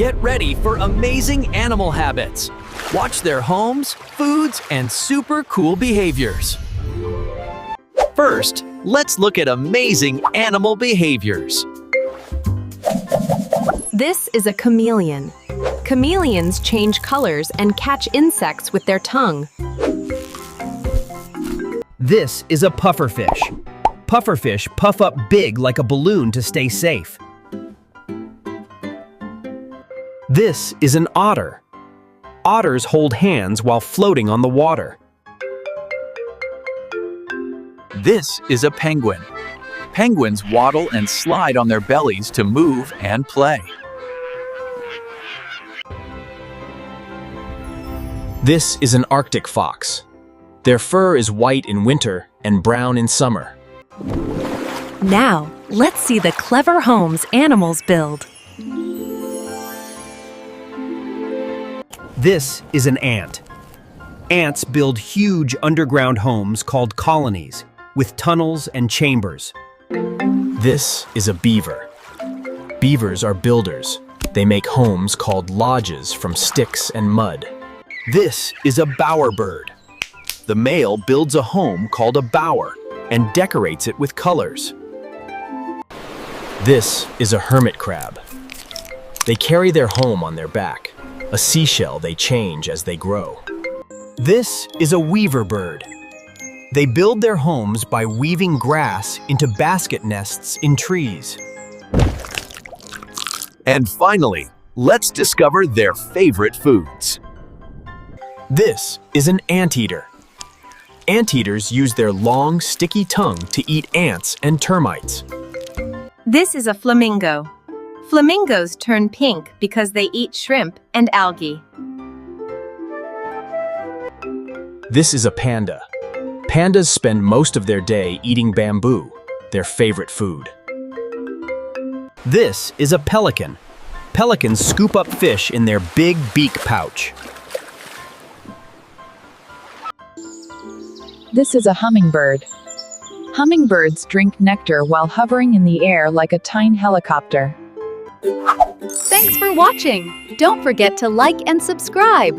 Get ready for amazing animal habits. Watch their homes, foods, and super cool behaviors. First, let's look at amazing animal behaviors. This is a chameleon. Chameleons change colors and catch insects with their tongue. This is a pufferfish. Pufferfish puff up big like a balloon to stay safe. This is an otter. Otters hold hands while floating on the water. This is a penguin. Penguins waddle and slide on their bellies to move and play. This is an Arctic fox. Their fur is white in winter and brown in summer. Now, let's see the clever homes animals build. This is an ant. Ants build huge underground homes called colonies, with tunnels and chambers. This is a beaver. Beavers are builders. They make homes called lodges from sticks and mud. This is a bowerbird. The male builds a home called a bower and decorates it with colors. This is a hermit crab. They carry their home on their back, a seashell they change as they grow. This is a weaver bird. They build their homes by weaving grass into basket nests in trees. And finally, let's discover their favorite foods. This is an anteater. Anteaters use their long, sticky tongue to eat ants and termites. This is a flamingo. Flamingos turn pink because they eat shrimp and algae. This is a panda. Pandas spend most of their day eating bamboo, their favorite food. This is a pelican. Pelicans scoop up fish in their big beak pouch. This is a hummingbird. Hummingbirds drink nectar while hovering in the air like a tiny helicopter. Thanks for watching! Don't forget to like and subscribe!